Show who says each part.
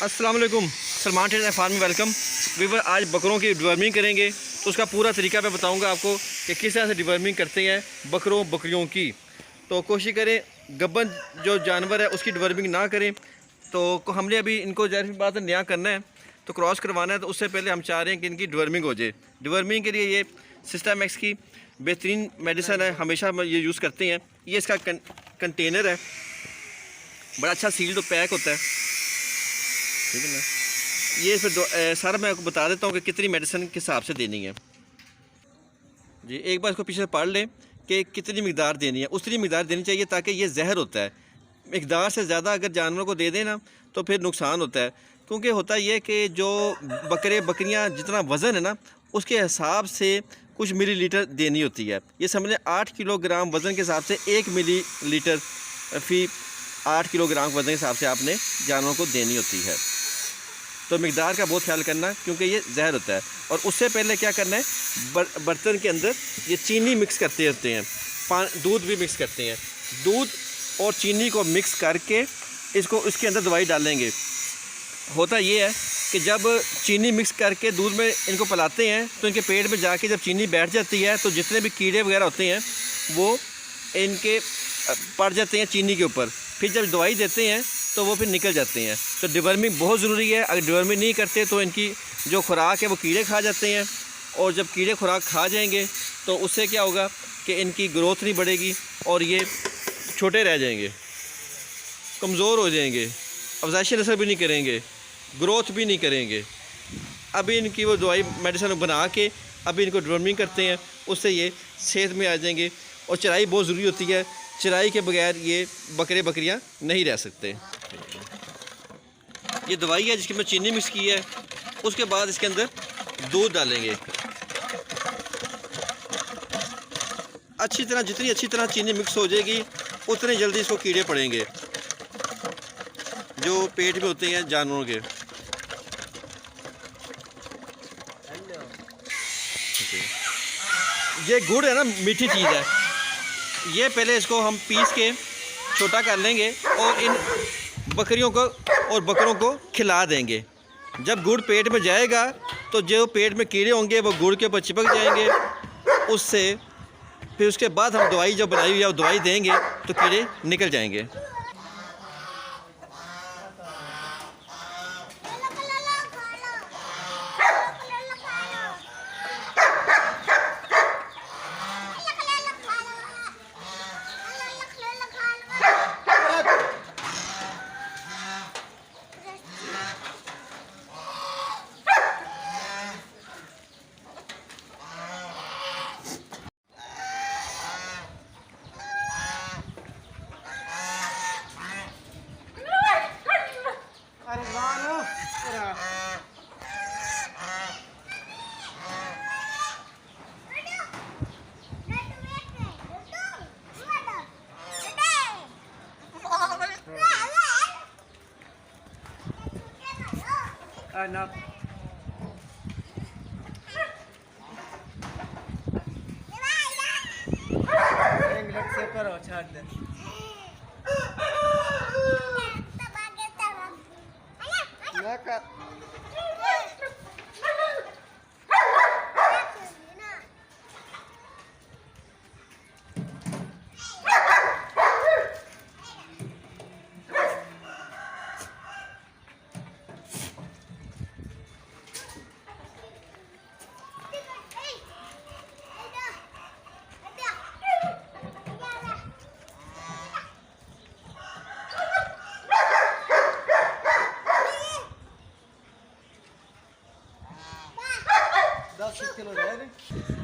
Speaker 1: अस्सलाम वालेकुम, Salman trader farm में वेलकम। वीवर आज बकरों की डिवर्मिंग करेंगे तो उसका पूरा तरीका मैं बताऊंगा आपको कि किस तरह से डिवर्मिंग करते हैं बकरियों की। तो कोशिश करें गब्बन जो जानवर है उसकी डिवर्मिंग ना करें। तो हमने अभी इनको जैसी बात नया करना है तो क्रॉस करवाना है, तो उससे पहले हम चाह रहे हैं कि इनकी डिवर्मिंग हो जाए। डिवर्मिंग के लिए ये सिस्टमैक्स की बेहतरीन मेडिसन है, हमेशा हम ये यूज़ करते हैं। ये इसका कंटेनर है, बड़ा अच्छा सील्ड पैक होता है, ठीक है ना। ये फिर सारा मैं आपको बता देता हूँ कि कितनी मेडिसिन के हिसाब से देनी है जी। एक बार इसको पीछे पढ़ लें कि कितनी मिकदार देनी है, उतनी मिकदार देनी चाहिए, ताकि ये जहर होता है। मिकदार से ज़्यादा अगर जानवरों को दे दें ना तो फिर नुकसान होता है, क्योंकि होता ये कि जो बकरियाँ जितना वज़न है ना उसके हिसाब से कुछ मिलीलीटर देनी होती है। ये समझ लें 8 किलोग्राम वज़न के हिसाब से 1 मिलीलीटर फ़ी 8 किलोग्राम वज़न के हिसाब से आपने जानवरों को देनी होती है। तो मिकदार का बहुत ख्याल करना, क्योंकि ये जहर होता है। और उससे पहले क्या करना है, बर्तन के अंदर ये चीनी मिक्स करते रहते हैं, दूध भी मिक्स करते हैं। दूध और चीनी को मिक्स करके इसको इसके अंदर दवाई डालेंगे। होता ये है कि जब चीनी मिक्स करके दूध में इनको पिलाते हैं तो इनके पेट में जाके जब चीनी बैठ जाती है तो जितने भी कीड़े वगैरह होते हैं वो इनके पड़ जाते हैं चीनी के ऊपर। फिर जब दवाई देते हैं तो वो फिर निकल जाते हैं। तो डिवर्मिंग बहुत ज़रूरी है। अगर डिवर्मिंग नहीं करते तो इनकी जो खुराक है वो कीड़े खा जाते हैं, और जब कीड़े खुराक खा जाएंगे तो उससे क्या होगा कि इनकी ग्रोथ नहीं बढ़ेगी और ये छोटे रह जाएंगे, कमज़ोर हो जाएंगे, अफज़ाइश नस्ल भी नहीं करेंगे, ग्रोथ भी नहीं करेंगे। अभी इनकी वो दवाई मेडिसिन बना के अभी इनको डिवर्मिंग करते हैं, उससे ये सेहत में आ जाएंगे। और चराई बहुत ज़रूरी होती है, चराई के बगैर ये बकरियां नहीं रह सकते। ये दवाई है जिसकी मैं चीनी मिक्स की है, उसके बाद इसके अंदर दूध डालेंगे अच्छी तरह। जितनी अच्छी तरह चीनी मिक्स हो जाएगी उतने जल्दी इसको कीड़े पड़ेंगे जो पेट में होते हैं जानवरों के। ये गुड़ है ना, मीठी चीज़ है। ये पहले इसको हम पीस के छोटा कर लेंगे और इन बकरियों को और बकरों को खिला देंगे। जब गुड़ पेट में जाएगा तो जो पेट में कीड़े होंगे वो गुड़ के ऊपर चिपक जाएंगे उससे। फिर उसके बाद हम दवाई जो बनाई हुई है वो दवाई देंगे तो कीड़े निकल जाएंगे।
Speaker 2: Enough. इंग्लिश से करो छाड़ दे। ना कर। $10 किलो रह गए।